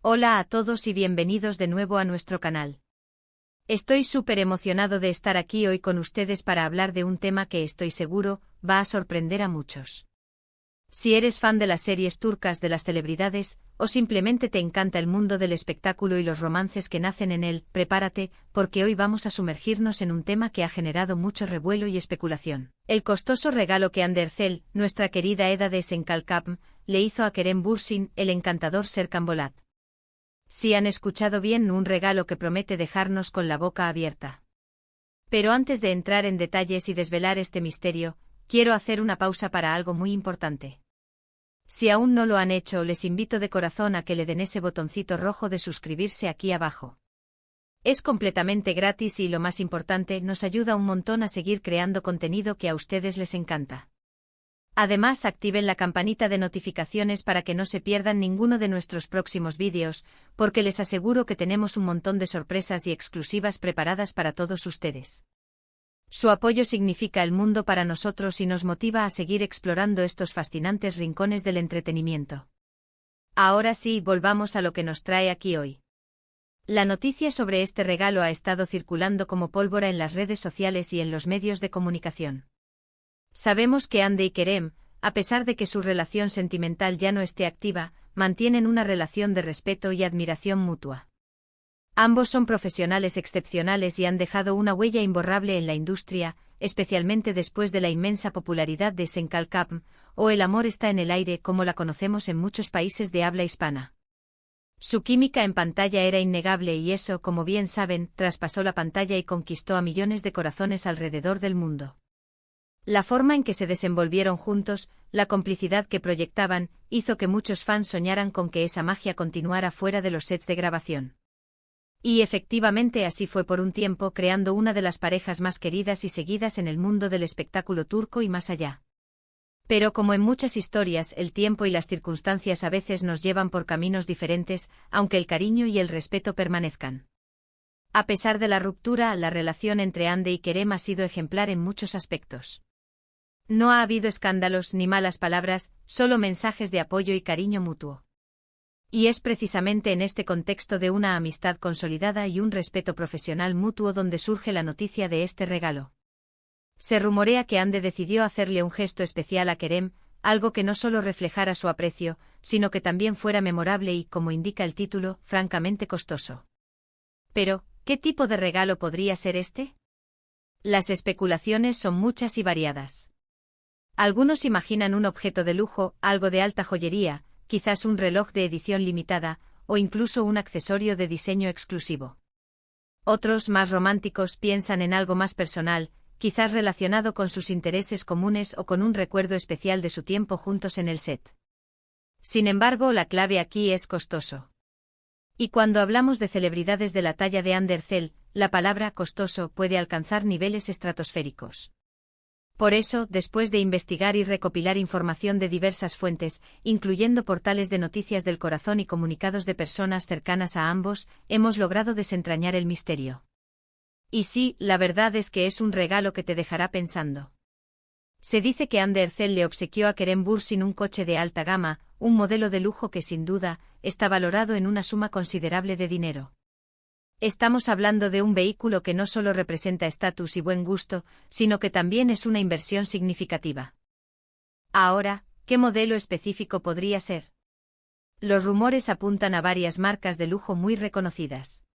Hola a todos y bienvenidos de nuevo a nuestro canal. Estoy súper emocionado de estar aquí hoy con ustedes para hablar de un tema que estoy seguro va a sorprender a muchos. Si eres fan de las series turcas de las celebridades, o simplemente te encanta el mundo del espectáculo y los romances que nacen en él, prepárate, porque hoy vamos a sumergirnos en un tema que ha generado mucho revuelo y especulación. El costoso regalo que Hande Erçel, nuestra querida Eda de Esenkalkapm, le hizo a Kerem Bürsin, el encantador Serkan Bolat. Si han escuchado bien, un regalo que promete dejarnos con la boca abierta. Pero antes de entrar en detalles y desvelar este misterio, quiero hacer una pausa para algo muy importante. Si aún no lo han hecho, les invito de corazón a que le den ese botoncito rojo de suscribirse aquí abajo. Es completamente gratis y lo más importante, nos ayuda un montón a seguir creando contenido que a ustedes les encanta. Además, activen la campanita de notificaciones para que no se pierdan ninguno de nuestros próximos vídeos, porque les aseguro que tenemos un montón de sorpresas y exclusivas preparadas para todos ustedes. Su apoyo significa el mundo para nosotros y nos motiva a seguir explorando estos fascinantes rincones del entretenimiento. Ahora sí, volvamos a lo que nos trae aquí hoy. La noticia sobre este regalo ha estado circulando como pólvora en las redes sociales y en los medios de comunicación. Sabemos que Hande y Kerem, a pesar de que su relación sentimental ya no esté activa, mantienen una relación de respeto y admiración mutua. Ambos son profesionales excepcionales y han dejado una huella imborrable en la industria, especialmente después de la inmensa popularidad de Esenkalkapm, o El amor está en el aire como la conocemos en muchos países de habla hispana. Su química en pantalla era innegable y eso, como bien saben, traspasó la pantalla y conquistó a millones de corazones alrededor del mundo. La forma en que se desenvolvieron juntos, la complicidad que proyectaban, hizo que muchos fans soñaran con que esa magia continuara fuera de los sets de grabación. Y efectivamente así fue por un tiempo, creando una de las parejas más queridas y seguidas en el mundo del espectáculo turco y más allá. Pero como en muchas historias, el tiempo y las circunstancias a veces nos llevan por caminos diferentes, aunque el cariño y el respeto permanezcan. A pesar de la ruptura, la relación entre Hande y Kerem ha sido ejemplar en muchos aspectos. No ha habido escándalos ni malas palabras, solo mensajes de apoyo y cariño mutuo. Y es precisamente en este contexto de una amistad consolidada y un respeto profesional mutuo donde surge la noticia de este regalo. Se rumorea que Hande decidió hacerle un gesto especial a Kerem, algo que no solo reflejara su aprecio, sino que también fuera memorable y, como indica el título, francamente costoso. Pero, ¿qué tipo de regalo podría ser este? Las especulaciones son muchas y variadas. Algunos imaginan un objeto de lujo, algo de alta joyería, quizás un reloj de edición limitada, o incluso un accesorio de diseño exclusivo. Otros, más románticos, piensan en algo más personal, quizás relacionado con sus intereses comunes o con un recuerdo especial de su tiempo juntos en el set. Sin embargo, la clave aquí es costoso. Y cuando hablamos de celebridades de la talla de Hande Erçel, la palabra costoso puede alcanzar niveles estratosféricos. Por eso, después de investigar y recopilar información de diversas fuentes, incluyendo portales de noticias del corazón y comunicados de personas cercanas a ambos, hemos logrado desentrañar el misterio. Y sí, la verdad es que es un regalo que te dejará pensando. Se dice que Hande Erçel le obsequió a Kerem Bürsin un coche de alta gama, un modelo de lujo que sin duda, está valorado en una suma considerable de dinero. Estamos hablando de un vehículo que no solo representa estatus y buen gusto, sino que también es una inversión significativa. Ahora, ¿qué modelo específico podría ser? Los rumores apuntan a varias marcas de lujo muy reconocidas.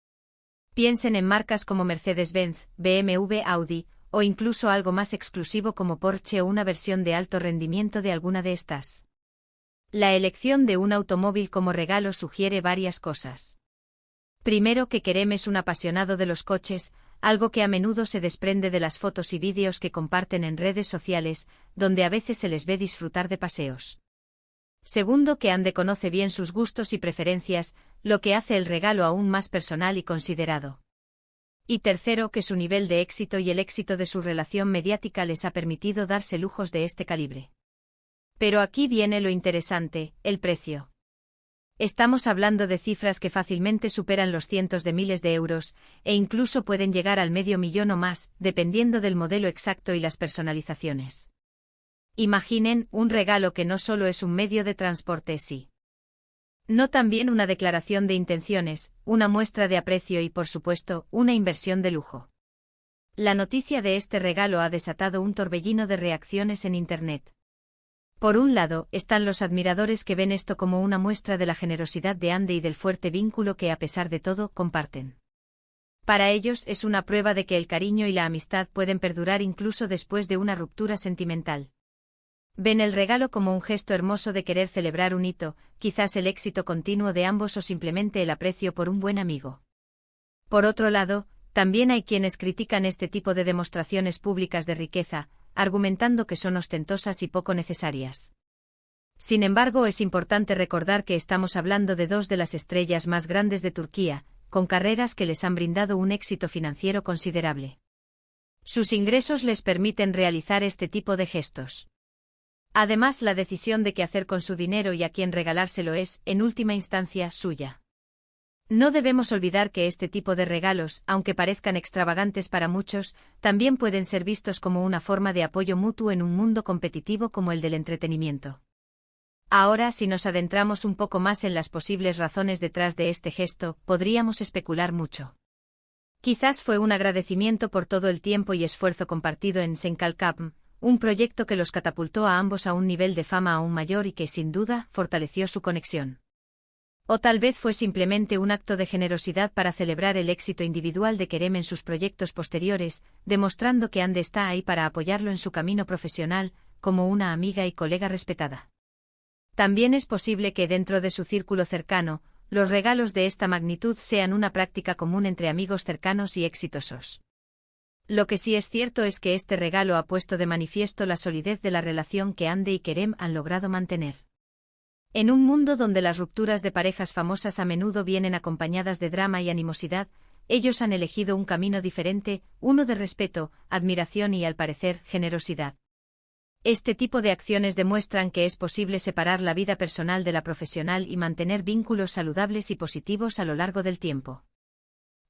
Piensen en marcas como Mercedes-Benz, BMW, Audi, o incluso algo más exclusivo como Porsche o una versión de alto rendimiento de alguna de estas. La elección de un automóvil como regalo sugiere varias cosas. Primero, que Kerem es un apasionado de los coches, algo que a menudo se desprende de las fotos y vídeos que comparten en redes sociales, donde a veces se les ve disfrutar de paseos. Segundo, que Hande conoce bien sus gustos y preferencias, lo que hace el regalo aún más personal y considerado. Y tercero, que su nivel de éxito y el éxito de su relación mediática les ha permitido darse lujos de este calibre. Pero aquí viene lo interesante, el precio. Estamos hablando de cifras que fácilmente superan los cientos de miles de euros, e incluso pueden llegar al medio millón o más, dependiendo del modelo exacto y las personalizaciones. Imaginen un regalo que no solo es un medio de transporte, sí. No también una declaración de intenciones, una muestra de aprecio y, por supuesto, una inversión de lujo. La noticia de este regalo ha desatado un torbellino de reacciones en Internet. Por un lado, están los admiradores que ven esto como una muestra de la generosidad de Andy y del fuerte vínculo que, a pesar de todo, comparten. Para ellos es una prueba de que el cariño y la amistad pueden perdurar incluso después de una ruptura sentimental. Ven el regalo como un gesto hermoso de querer celebrar un hito, quizás el éxito continuo de ambos o simplemente el aprecio por un buen amigo. Por otro lado, también hay quienes critican este tipo de demostraciones públicas de riqueza, argumentando que son ostentosas y poco necesarias. Sin embargo, es importante recordar que estamos hablando de dos de las estrellas más grandes de Turquía, con carreras que les han brindado un éxito financiero considerable. Sus ingresos les permiten realizar este tipo de gestos. Además, la decisión de qué hacer con su dinero y a quién regalárselo es, en última instancia, suya. No debemos olvidar que este tipo de regalos, aunque parezcan extravagantes para muchos, también pueden ser vistos como una forma de apoyo mutuo en un mundo competitivo como el del entretenimiento. Ahora, si nos adentramos un poco más en las posibles razones detrás de este gesto, podríamos especular mucho. Quizás fue un agradecimiento por todo el tiempo y esfuerzo compartido en Senkalkapm, un proyecto que los catapultó a ambos a un nivel de fama aún mayor y que, sin duda, fortaleció su conexión. O tal vez fue simplemente un acto de generosidad para celebrar el éxito individual de Kerem en sus proyectos posteriores, demostrando que Ande está ahí para apoyarlo en su camino profesional, como una amiga y colega respetada. También es posible que dentro de su círculo cercano, los regalos de esta magnitud sean una práctica común entre amigos cercanos y exitosos. Lo que sí es cierto es que este regalo ha puesto de manifiesto la solidez de la relación que Ande y Kerem han logrado mantener. En un mundo donde las rupturas de parejas famosas a menudo vienen acompañadas de drama y animosidad, ellos han elegido un camino diferente, uno de respeto, admiración y, al parecer, generosidad. Este tipo de acciones demuestran que es posible separar la vida personal de la profesional y mantener vínculos saludables y positivos a lo largo del tiempo.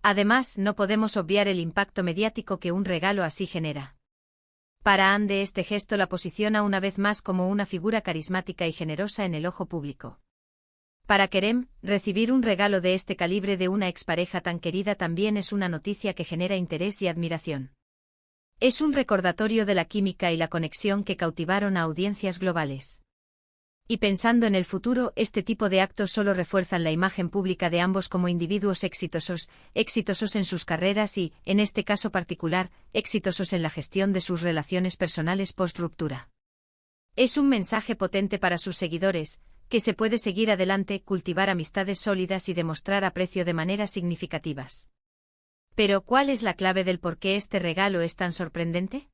Además, no podemos obviar el impacto mediático que un regalo así genera. Para Ande este gesto la posiciona una vez más como una figura carismática y generosa en el ojo público. Para Kerem, recibir un regalo de este calibre de una expareja tan querida también es una noticia que genera interés y admiración. Es un recordatorio de la química y la conexión que cautivaron a audiencias globales. Y pensando en el futuro, este tipo de actos solo refuerzan la imagen pública de ambos como individuos exitosos en sus carreras y, en este caso particular, exitosos en la gestión de sus relaciones personales post-ruptura. Es un mensaje potente para sus seguidores, que se puede seguir adelante, cultivar amistades sólidas y demostrar aprecio de maneras significativas. Pero, ¿cuál es la clave del por qué este regalo es tan sorprendente?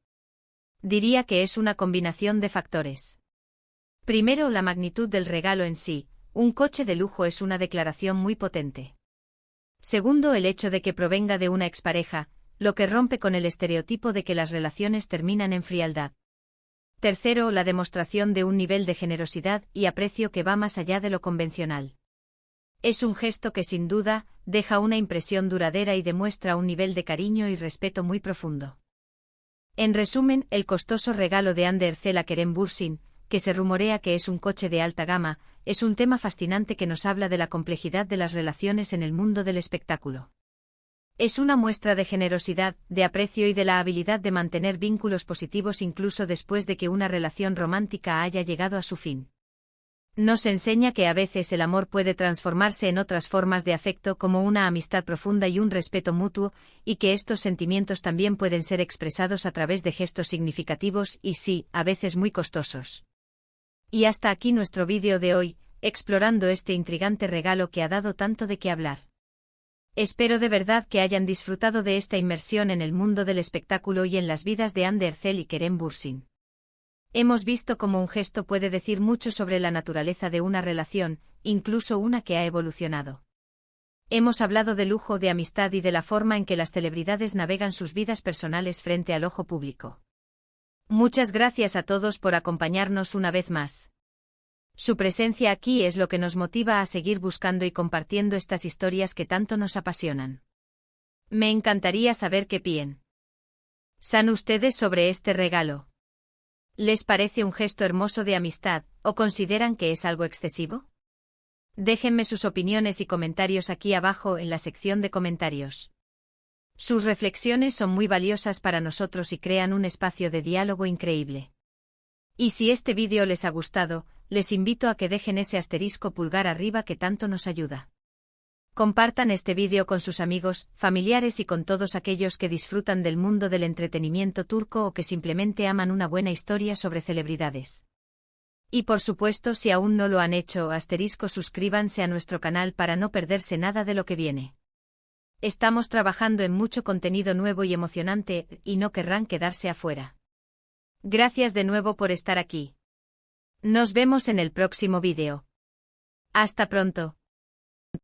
Diría que es una combinación de factores. Primero, la magnitud del regalo en sí. Un coche de lujo es una declaración muy potente. Segundo, el hecho de que provenga de una expareja, lo que rompe con el estereotipo de que las relaciones terminan en frialdad. Tercero, la demostración de un nivel de generosidad y aprecio que va más allá de lo convencional. Es un gesto que sin duda deja una impresión duradera y demuestra un nivel de cariño y respeto muy profundo. En resumen, el costoso regalo de Hande Erçel a Kerem Bürsin, que se rumorea que es un coche de alta gama, es un tema fascinante que nos habla de la complejidad de las relaciones en el mundo del espectáculo. Es una muestra de generosidad, de aprecio y de la habilidad de mantener vínculos positivos incluso después de que una relación romántica haya llegado a su fin. Nos enseña que a veces el amor puede transformarse en otras formas de afecto como una amistad profunda y un respeto mutuo, y que estos sentimientos también pueden ser expresados a través de gestos significativos y sí, a veces muy costosos. Y hasta aquí nuestro vídeo de hoy, explorando este intrigante regalo que ha dado tanto de qué hablar. Espero de verdad que hayan disfrutado de esta inmersión en el mundo del espectáculo y en las vidas de Hande Erçel y Kerem Bürsin. Hemos visto cómo un gesto puede decir mucho sobre la naturaleza de una relación, incluso una que ha evolucionado. Hemos hablado de lujo, de amistad y de la forma en que las celebridades navegan sus vidas personales frente al ojo público. Muchas gracias a todos por acompañarnos una vez más. Su presencia aquí es lo que nos motiva a seguir buscando y compartiendo estas historias que tanto nos apasionan. Me encantaría saber qué piensan ustedes sobre este regalo. ¿Les parece un gesto hermoso de amistad, o consideran que es algo excesivo? Déjenme sus opiniones y comentarios aquí abajo en la sección de comentarios. Sus reflexiones son muy valiosas para nosotros y crean un espacio de diálogo increíble. Y si este vídeo les ha gustado, les invito a que dejen ese asterisco pulgar arriba que tanto nos ayuda. Compartan este vídeo con sus amigos, familiares y con todos aquellos que disfrutan del mundo del entretenimiento turco o que simplemente aman una buena historia sobre celebridades. Y por supuesto, si aún no lo han hecho, suscríbanse a nuestro canal para no perderse nada de lo que viene. Estamos trabajando en mucho contenido nuevo y emocionante, y no querrán quedarse afuera. Gracias de nuevo por estar aquí. Nos vemos en el próximo vídeo. Hasta pronto.